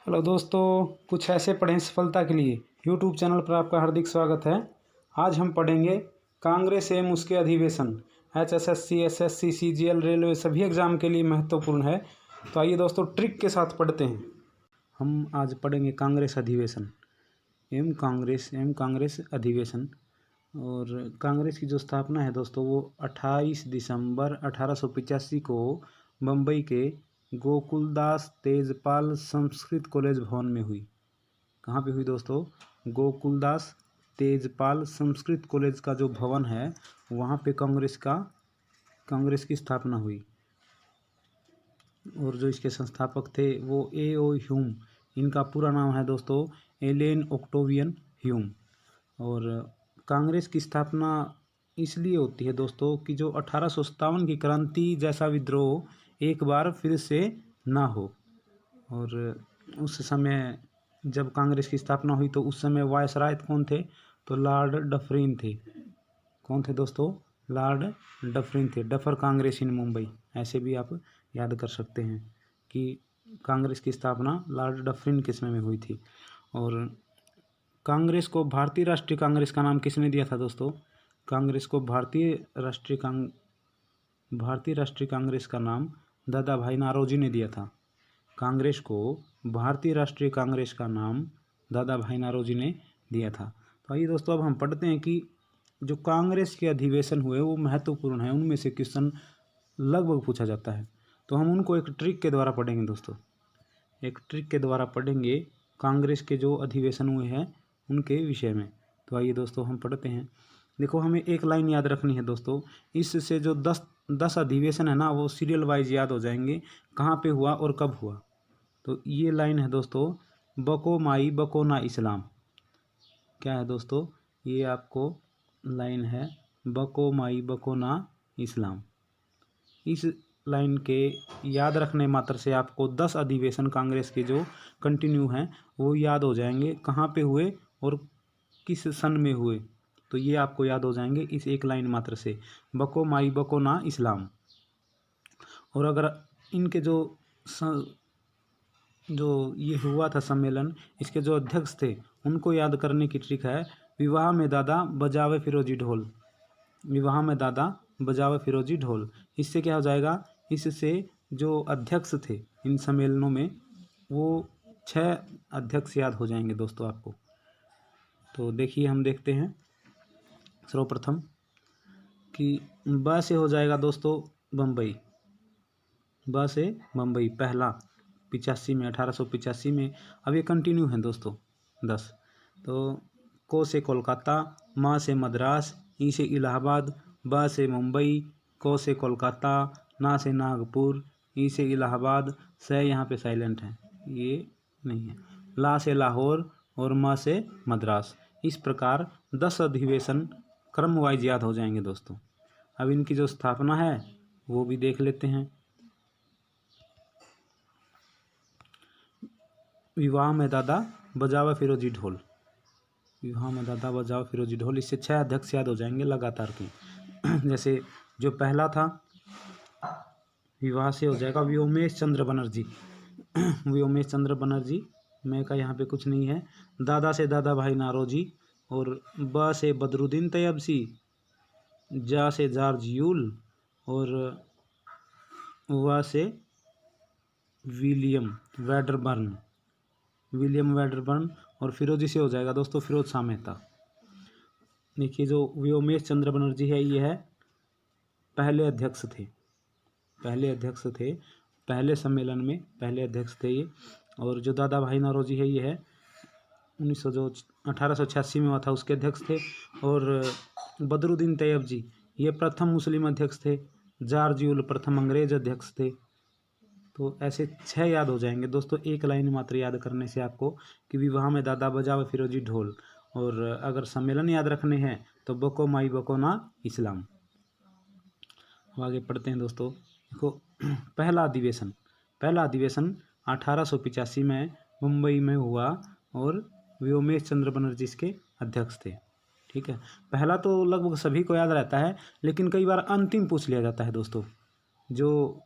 Hello दोस्तों, कुछ ऐसे पढ़ें सफलता के लिए यूट्यूब चैनल पर आपका हार्दिक स्वागत है। आज हम पढ़ेंगे कांग्रेस एवं उसके अधिवेशन। HSSC, SSC, CGL, रेलवे सभी एग्जाम के लिए महत्वपूर्ण है। तो आइए दोस्तों ट्रिक के साथ पढ़ते हैं। हम आज पढ़ेंगे कांग्रेस अधिवेशन एवं कांग्रेस अधिवेशन। और कांग्रेस की जो स्थापना है दोस्तों वो 28 दिसंबर 1885 को बम्बई के गोकुलदास तेजपाल संस्कृत कॉलेज भवन में हुई। कहाँ पे हुई दोस्तों? गोकुलदास तेजपाल संस्कृत कॉलेज का जो भवन है वहाँ पे कांग्रेस की स्थापना हुई। और जो इसके संस्थापक थे वो A.O. ह्यूम, इनका पूरा नाम है दोस्तों एलेन ऑक्टेवियन ह्यूम। और कांग्रेस की स्थापना इसलिए होती है दोस्तों कि जो 1857 की क्रांति जैसा विद्रोह एक बार फिर से ना हो। और उस समय जब कांग्रेस की स्थापना हुई तो उस समय वायसराय कौन थे? तो लॉर्ड डफरिन थे। कौन थे दोस्तों? लॉर्ड डफरिन थे। डफर कांग्रेस इन मुंबई, ऐसे भी आप याद कर सकते हैं कि कांग्रेस की स्थापना लॉर्ड डफरिन के समय में हुई थी। और कांग्रेस को भारतीय राष्ट्रीय कांग्रेस का नाम किसने दिया था दोस्तों? कांग्रेस को भारतीय राष्ट्रीय कांग्रेस का नाम दादा भाई नारोजी ने दिया था। कांग्रेस को भारतीय राष्ट्रीय कांग्रेस का नाम दादा भाई नारोजी ने दिया था। तो आइए दोस्तों अब हम पढ़ते हैं कि जो कांग्रेस के अधिवेशन हुए वो महत्वपूर्ण है, उनमें से क्वेश्चन लगभग पूछा जाता है। तो हम उनको एक ट्रिक के द्वारा पढ़ेंगे दोस्तों। एक ट्रिक के द्वारा पढ़ेंगे कांग्रेस के जो अधिवेशन हुए हैं उनके विषय में। तो आइए दोस्तों हम पढ़ते हैं। देखो, हमें एक लाइन याद रखनी है दोस्तों। इससे जो 10 अधिवेशन है ना वो सीरियल वाइज याद हो जाएंगे, कहाँ पे हुआ और कब हुआ। तो ये लाइन है दोस्तों, बको माई बको ना इस्लाम। क्या है दोस्तों? ये आपको लाइन है, बको माई बको ना इस्लाम। इस लाइन के याद रखने मात्र से आपको 10 अधिवेशन कांग्रेस के जो कंटिन्यू हैं वो याद हो जाएंगे, कहाँ पे हुए और किस सन में हुए। तो ये आपको याद हो जाएंगे इस एक लाइन मात्र से, बको माई बको ना इस्लाम। और अगर इनके जो ये हुआ था सम्मेलन, इसके जो अध्यक्ष थे उनको याद करने की ट्रिक है, विवाह में दादा बजावे फिरोजी ढोल। विवाह में दादा बजावे फिरोजी ढोल। इससे क्या हो जाएगा? इससे जो अध्यक्ष थे इन सम्मेलनों में वो 6 अध्यक्ष याद हो जाएंगे दोस्तों आपको। तो देखिए, हम देखते हैं सर्वप्रथम कि ब से हो जाएगा दोस्तों बम्बई। ब से बम्बई पहला 85 में, 1885 में। अब ये कंटिन्यू है दोस्तों 10। तो को से कोलकाता, मा से मद्रास, ई से इलाहाबाद, ब से मुंबई, को से कोलकाता, ना से नागपुर, ई से इलाहाबाद, से यहाँ पे साइलेंट है, ये नहीं है, ला से लाहौर और मा से मद्रास। इस प्रकार 10 अधिवेशन क्रम वाइज याद हो जाएंगे दोस्तों। अब इनकी जो स्थापना है वो भी देख लेते हैं। विवाह में दादा बजावा फिरोजी ढोल। विवाह में दादा बजावा फिरोजी ढोल, इससे 6 अध्यक्ष याद हो जाएंगे लगातार के। जैसे जो पहला था विवाह से हो जाएगा व्योमेश चंद्र बनर्जी। व्योमेश चंद्र बनर्जी में का यहाँ पे कुछ नहीं है। दादा से दादा भाई नारोजी, और ब से बदरुद्दीन तैयबसी, जा से जॉर्ज यूल, और व से विलियम वेडरबर्न, और फिरोजी से हो जाएगा दोस्तों फिरोज शाह मेहता। देखिए, जो व्योमेश चंद्र बनर्जी है ये है पहले अध्यक्ष थे पहले सम्मेलन में, पहले अध्यक्ष थे ये। और जो दादा भाई नौरोजी है ये है 1886 में हुआ था, उसके अध्यक्ष थे। और बदरुद्दीन तैयब जी ये प्रथम मुस्लिम अध्यक्ष थे। जॉर्ज यूल प्रथम अंग्रेज अध्यक्ष थे। तो ऐसे 6 याद हो जाएंगे दोस्तों एक लाइन मात्र याद करने से आपको, कि विवाह में दादा बजावे फिरोजी ढोल। और अगर सम्मेलन याद रखने हैं तो बको माई बको ना इस्लाम। आगे पढ़ते हैं दोस्तों। देखो, पहला अधिवेशन 1885 में मुंबई में हुआ और व्योमेश चंद्र बनर्जी इसके अध्यक्ष थे। ठीक है, पहला तो लगभग सभी को याद रहता है, लेकिन कई बार अंतिम पूछ लिया जाता है दोस्तों, जो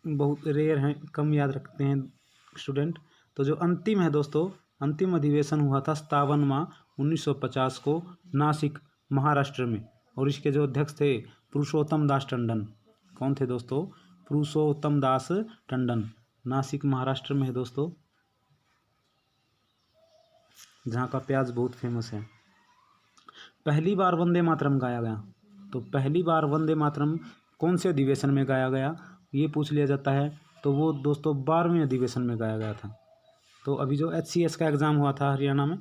बहुत रेयर हैं, कम याद रखते हैं स्टूडेंट। तो जो अंतिम है दोस्तों, अंतिम अधिवेशन हुआ था 57 माह 1950 को नासिक महाराष्ट्र में, और इसके जो अध्यक्ष थे पुरुषोत्तम दास टंडन। कौन थे दोस्तों? पुरुषोत्तम दास टंडन। नासिक महाराष्ट्र में है दोस्तों, जहाँ का प्याज बहुत फेमस है। पहली बार वंदे मातरम गाया गया, तो पहली बार वंदे मातरम कौन से अधिवेशन में गाया गया, ये पूछ लिया जाता है। तो वो दोस्तों 12वें अधिवेशन में गाया गया था। तो अभी जो HCS का एग्ज़ाम हुआ था हरियाणा में,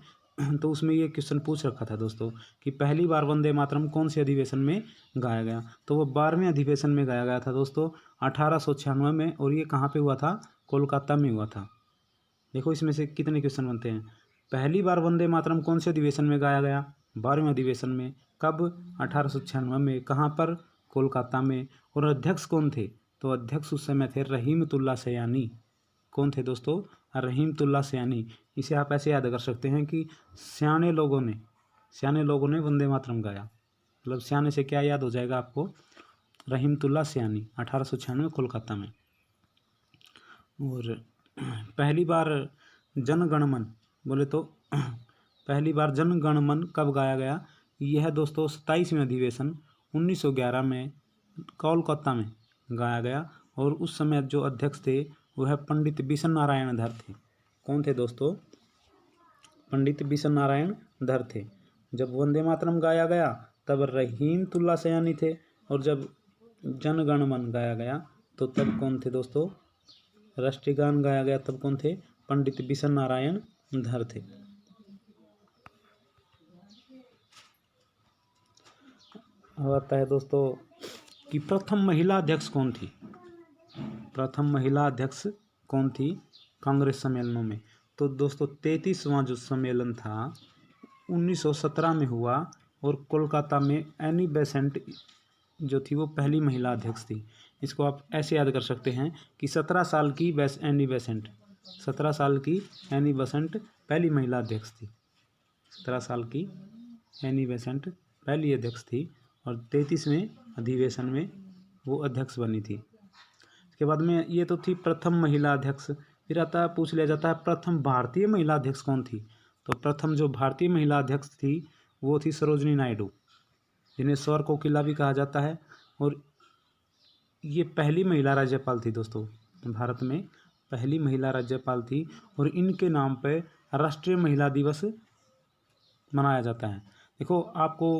तो उसमें ये क्वेश्चन पूछ रखा था दोस्तों कि पहली बार वंदे मातरम कौन से अधिवेशन में गाया गया। तो वो 12वें अधिवेशन में गाया गया था दोस्तों 1896 में, और ये कहाँ पे हुआ था? कोलकाता में हुआ था। देखो इसमें से कितने क्वेश्चन बनते हैं। पहली बार वंदे मातरम कौन से अधिवेशन में गाया गया? 12वें अधिवेशन में। कब? 1896 में। कहाँ पर? कोलकाता में। और अध्यक्ष कौन थे? तो अध्यक्ष उस समय थे रहीमतुल्ला सयानी। कौन थे दोस्तों? रहीमतुल्ला सयानी। इसे आप ऐसे याद कर सकते हैं कि सियाने लोगों ने वंदे मातरम गाया। मतलब सियाने से क्या याद हो जाएगा आपको? रहीमतुल्ला सयानी, 1896 कोलकाता में। और पहली बार जनगणमन बोले तो पहली बार जनगणमन कब गाया गया? यह दोस्तों 27वें अधिवेशन 1911 में कोलकाता में गाया गया, और उस समय जो अध्यक्ष थे वह पंडित बिशन नारायण धर थे। कौन थे दोस्तों? पंडित बिशन नारायण धर थे। जब वंदे मातरम गाया गया तब रहीमतुल्ला सयानी थे, और जब जनगणमन गाया गया तो तब कौन थे दोस्तों? राष्ट्रीय गान गाया गया तब कौन थे? पंडित बिशन नारायण धर थे। अब आता है दोस्तों कि प्रथम महिला अध्यक्ष कौन थी? प्रथम महिला अध्यक्ष कौन थी कांग्रेस सम्मेलनों में? तो दोस्तों 33वां जो सम्मेलन था 1917 में हुआ, और कोलकाता में एनी बेसेंट जो थी वो पहली महिला अध्यक्ष थी। इसको आप ऐसे याद कर सकते हैं कि 17 साल की एनी बेसेंट, 17 साल की एनी बेसेंट पहली महिला अध्यक्ष थी। 17 साल की एनी बेसेंट पहली अध्यक्ष थी, और 33वें अधिवेशन में वो अध्यक्ष बनी थी। इसके बाद में ये तो थी प्रथम महिला अध्यक्ष। फिर आता है, पूछ लिया जाता है प्रथम भारतीय महिला अध्यक्ष कौन थी? तो प्रथम जो भारतीय महिला अध्यक्ष थी वो थी सरोजनी नायडू, जिन्हें स्वर कोकिला भी कहा जाता है, और ये पहली महिला राज्यपाल थी दोस्तों। भारत में पहली महिला राज्यपाल थी, और इनके नाम पर राष्ट्रीय महिला दिवस मनाया जाता है। देखो आपको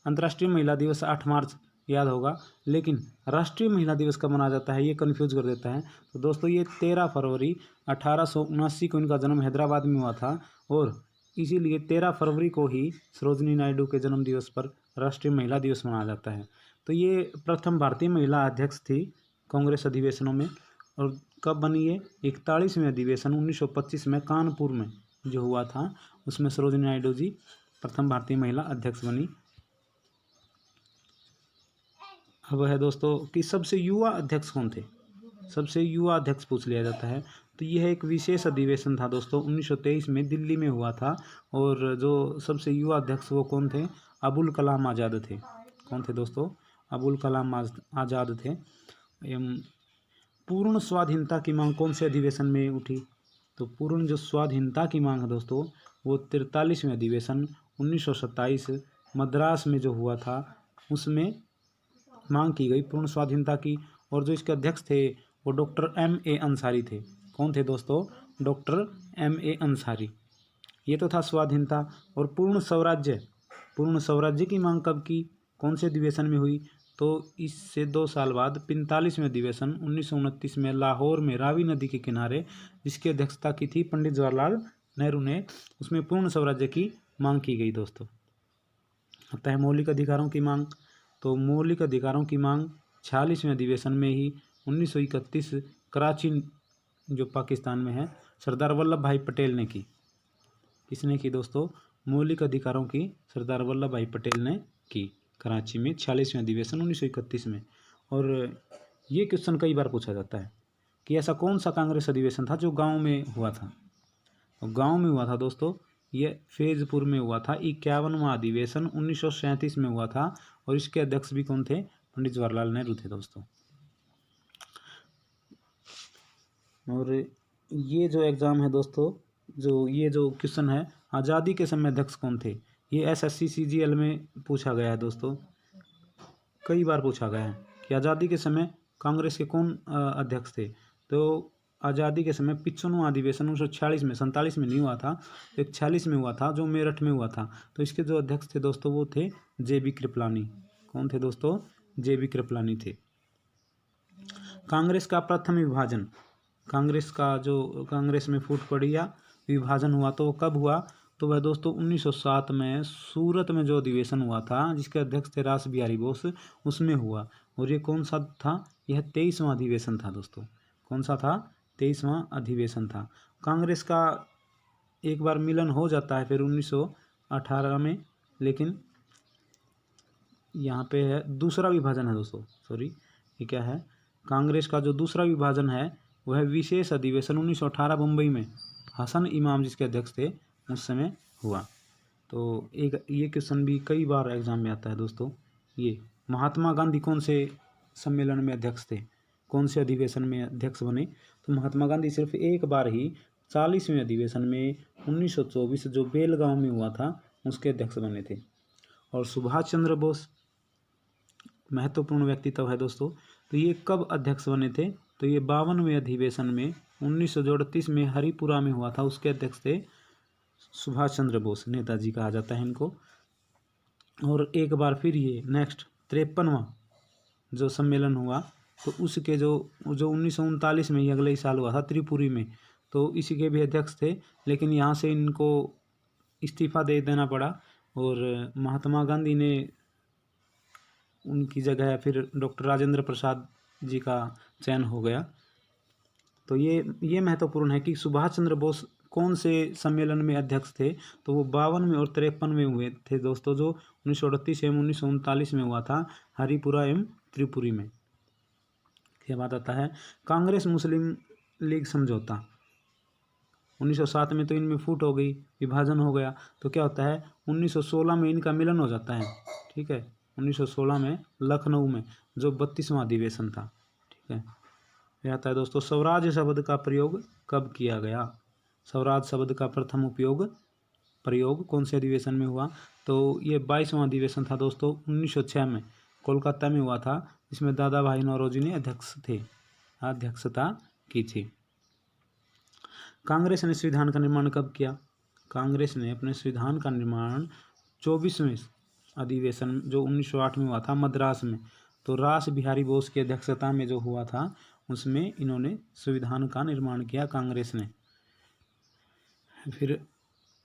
अंतर्राष्ट्रीय महिला दिवस 8 मार्च याद होगा, लेकिन राष्ट्रीय महिला दिवस कब मनाया जाता है ये कन्फ्यूज कर देता है। तो दोस्तों ये 13 फरवरी 1879 को इनका जन्म हैदराबाद में हुआ था, और इसीलिए 13 फरवरी को ही सरोजनी नायडू के जन्म दिवस पर राष्ट्रीय महिला दिवस मनाया जाता है। तो ये प्रथम भारतीय महिला अध्यक्ष थी कांग्रेस अधिवेशनों में। और कब बनी ये? 41वें अधिवेशन 1925 में कानपुर में जो हुआ था, उसमें सरोजनी नायडू जी प्रथम भारतीय महिला अध्यक्ष बनी। अब है दोस्तों कि सबसे युवा अध्यक्ष कौन थे? सबसे युवा अध्यक्ष पूछ लिया जाता है। तो यह एक विशेष अधिवेशन था दोस्तों 1923 में दिल्ली में हुआ था, और जो सबसे युवा अध्यक्ष वो कौन थे? अबुल कलाम आज़ाद थे। कौन थे दोस्तों? अबुल कलाम आज़ाद थे। पूर्ण स्वाधीनता की मांग कौन से अधिवेशन में उठी? तो पूर्ण जो स्वाधीनता की मांग है दोस्तों वो 43वें अधिवेशन 1927 मद्रास में जो हुआ था उसमें मांग की गई पूर्ण स्वाधीनता की। और जो इसके अध्यक्ष थे वो डॉक्टर M.A. अंसारी थे। कौन थे दोस्तों? Doctor M.A. अंसारी। ये तो था स्वाधीनता। और पूर्ण स्वराज्य की मांग कब की? कौन से अधिवेशन में हुई? तो इससे 2 साल बाद 45वें अधिवेशन 1929 में लाहौर में रावी नदी के किनारे, जिसकी अध्यक्षता की थी पंडित जवाहरलाल नेहरू ने, उसमें पूर्ण स्वराज्य की मांग की गई दोस्तों। आता है मौलिक अधिकारों की मांग। तो मौलिक अधिकारों की मांग 46वें अधिवेशन में ही 1931 कराची जो पाकिस्तान में है सरदार वल्लभ भाई पटेल ने की। किसने की दोस्तों? मौलिक अधिकारों की सरदार वल्लभ भाई पटेल ने की कराची में 46वें अधिवेशन 1931 में। और ये क्वेश्चन कई बार पूछा जाता है कि ऐसा कौन सा कांग्रेस अधिवेशन था जो गांव में हुआ था? तो गांव में हुआ था दोस्तों, ये फैजपुर में हुआ था। 51वां अधिवेशन 1937 में हुआ था, और इसके अध्यक्ष भी कौन थे? पंडित जवाहरलाल नेहरू थे दोस्तों। और ये जो एग्ज़ाम है दोस्तों, जो ये जो क्वेश्चन है, आज़ादी के समय अध्यक्ष कौन थे, ये एसएससी सीजीएल में पूछा गया है दोस्तों, कई बार पूछा गया है कि आज़ादी के समय कांग्रेस के कौन अध्यक्ष थे। तो आज़ादी के समय 55वां अधिवेशन 1946 में, 47 में नहीं हुआ था, 46 में हुआ था, जो मेरठ में हुआ था। तो इसके जो अध्यक्ष थे दोस्तों वो थे जेबी कृपलानी। कौन थे दोस्तों? जेबी कृपलानी थे। कांग्रेस का प्रथम विभाजन, कांग्रेस में फूट पड़ी या विभाजन हुआ तो वो कब हुआ? तो वह दोस्तों 1907 में सूरत में जो अधिवेशन हुआ था, जिसके अध्यक्ष थे रास बिहारी बोस, उसमें हुआ। और ये कौन सा था? यह 23वां अधिवेशन था दोस्तों। कौन सा था? 23वां अधिवेशन था। कांग्रेस का एक बार मिलन हो जाता है फिर 1918 में, लेकिन यहाँ पे है दूसरा विभाजन है दोस्तों, सॉरी, ये क्या है? कांग्रेस का जो दूसरा विभाजन है वह विशेष अधिवेशन 1918 मुंबई में हसन इमाम जिसके अध्यक्ष थे उस समय हुआ। तो एक ये क्वेश्चन भी कई बार एग्जाम में आता है दोस्तों। ये महात्मा गांधी कौन से सम्मेलन में अध्यक्ष थे, कौन से अधिवेशन में अध्यक्ष बने? तो महात्मा गांधी सिर्फ एक बार ही 40वें अधिवेशन में 1924 जो बेलगांव में हुआ था उसके अध्यक्ष बने थे। और सुभाष चंद्र बोस महत्वपूर्ण व्यक्तित्व है दोस्तों। तो ये कब अध्यक्ष बने थे? तो ये 52वें अधिवेशन में 1938 में हरिपुरा में हुआ था, उसके अध्यक्ष थे सुभाष चंद्र बोस, नेताजी कहा जाता है इनको। और एक बार फिर ये नेक्स्ट 53वां जो सम्मेलन हुआ तो उसके जो 1939 में ही अगले ही साल हुआ था त्रिपुरी में, तो इसी के भी अध्यक्ष थे, लेकिन यहाँ से इनको इस्तीफा दे देना पड़ा और महात्मा गांधी ने उनकी जगह फिर डॉक्टर राजेंद्र प्रसाद जी का चयन हो गया। तो ये महत्वपूर्ण है कि सुभाष चंद्र बोस कौन से सम्मेलन में अध्यक्ष थे? तो वो 52 में और 53 में हुए थे दोस्तों, जो 1938 एवं 1939 में हुआ था हरिपुरा एवं त्रिपुरी में। के बाद आता है कांग्रेस मुस्लिम लीग समझौता। 1907 में तो इनमें फूट हो गई, विभाजन हो गया, तो क्या होता है 1916 में इनका मिलन हो जाता है। ठीक है, 1916 में लखनऊ में जो 32वां अधिवेशन था। ठीक है, यह आता है दोस्तों स्वराज शब्द का प्रयोग कब किया गया? स्वराज शब्द का प्रथम प्रयोग कौन से अधिवेशन में हुआ? तो ये 22वां अधिवेशन था दोस्तों, 1906 में कोलकाता में हुआ था, जिसमें दादा भाई नौरोजी ने अध्यक्षता की थी। कांग्रेस ने संविधान का निर्माण कब किया? कांग्रेस ने अपने संविधान का निर्माण 24वें अधिवेशन जो 1908 में हुआ था मद्रास में, तो रास बिहारी बोस की अध्यक्षता में जो हुआ था उसमें इन्होंने संविधान का निर्माण किया कांग्रेस ने। फिर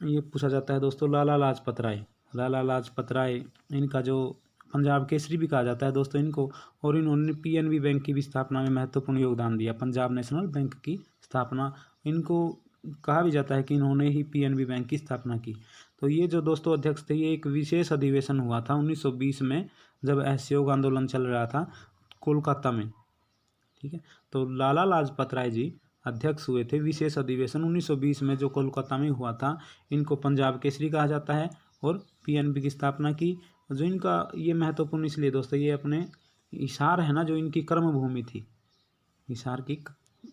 ये पूछा जाता है दोस्तों लाला लाजपत राय, इनका जो पंजाब केसरी भी कहा जाता है दोस्तों इनको, और इन्होंने पीएनबी बैंक की भी स्थापना में महत्वपूर्ण योगदान दिया, पंजाब नेशनल बैंक की स्थापना, इनको कहा भी जाता है कि इन्होंने ही पीएनबी बैंक की स्थापना की। तो ये जो दोस्तों अध्यक्ष थे, ये एक विशेष अधिवेशन हुआ था 1920 में, जब असहयोग आंदोलन चल रहा था कोलकाता में। ठीक है, तो लाला लाजपत राय जी अध्यक्ष हुए थे विशेष अधिवेशन 1920 में जो कोलकाता में हुआ था। इनको पंजाब केसरी कहा जाता है और पीएनबी की स्थापना की। जो इनका ये महत्वपूर्ण इसलिए दोस्तों, ये अपने हिसार है ना, जो इनकी कर्मभूमि थी, हिसार की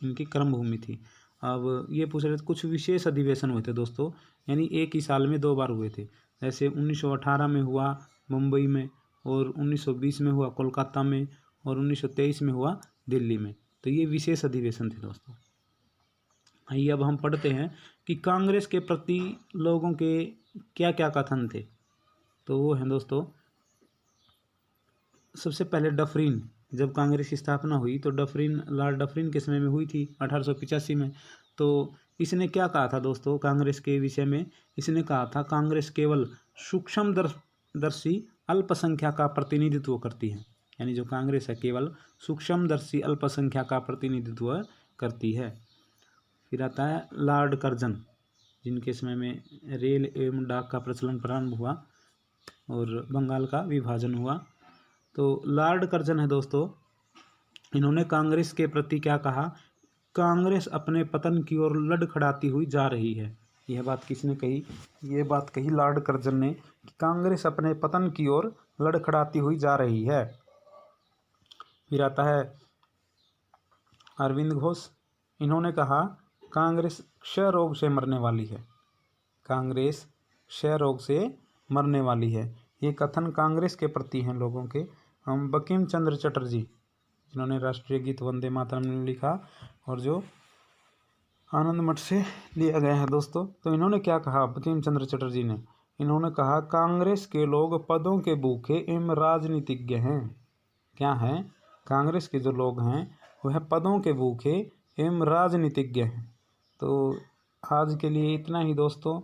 इनकी कर्मभूमि थी। अब ये पूछ रहे थे कुछ विशेष अधिवेशन हुए थे दोस्तों, यानी एक ही साल में 2 बार हुए थे। जैसे 1918 में हुआ मुंबई में, और 1920 में हुआ कोलकाता में, और 1923 में हुआ दिल्ली में। तो ये विशेष अधिवेशन थे दोस्तों। आइए अब हम पढ़ते हैं कि कांग्रेस के प्रति लोगों के क्या क्या कथन थे। तो वो हैं दोस्तों, सबसे पहले डफरीन, जब कांग्रेस की स्थापना हुई तो लॉर्ड डफरीन के समय में हुई थी 1885 में। तो इसने क्या कहा था दोस्तों कांग्रेस के विषय में? इसने कहा था कांग्रेस केवल सूक्ष्मदर्शी अल्पसंख्यक का प्रतिनिधित्व करती है, यानी जो कांग्रेस है केवल सूक्ष्मदर्शी अल्पसंख्यक का प्रतिनिधित्व करती है। फिर आता है लॉर्ड कर्जन, जिनके समय में रेल एवं डाक का प्रचलन प्रारंभ हुआ और बंगाल का विभाजन हुआ। तो लॉर्ड कर्जन है दोस्तों, इन्होंने कांग्रेस के प्रति क्या कहा? कांग्रेस अपने पतन की ओर लड़खड़ाती हुई जा रही है। यह बात किसने कही? ये बात कही लॉर्ड कर्जन ने कि कांग्रेस अपने पतन की ओर लड़खड़ाती हुई जा रही है। फिर आता है अरविंद घोष, इन्होंने कहा कांग्रेस क्षय रोग से मरने वाली है। कांग्रेस क्षय रोग से मरने वाली है। ये कथन कांग्रेस के प्रति हैं लोगों के। हम बंकिम चंद्र चटर्जी, जिन्होंने राष्ट्रीय गीत वंदे मातरम लिखा और जो आनंद मठ से लिया गया है दोस्तों। तो इन्होंने क्या कहा, बंकिम चंद्र चटर्जी ने, इन्होंने कहा कांग्रेस के लोग पदों के भूखे एवं राजनीतिज्ञ हैं। क्या हैं? कांग्रेस के जो लोग हैं वह पदों के भूखे एवं राजनीतिज्ञ हैं। तो आज के लिए इतना ही दोस्तों।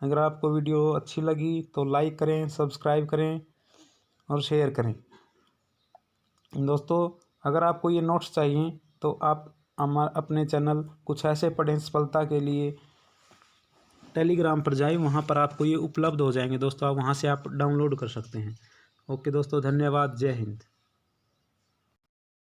अगर आपको वीडियो अच्छी लगी तो लाइक करें, सब्सक्राइब करें और शेयर करें। दोस्तों अगर आपको ये नोट्स चाहिए तो आप अपने चैनल कुछ ऐसे पढ़ें सफलता के लिए टेलीग्राम पर जाएं, वहाँ पर आपको ये उपलब्ध हो जाएंगे दोस्तों। आप वहाँ से आप डाउनलोड कर सकते हैं। ओके दोस्तों, धन्यवाद। जय हिंद।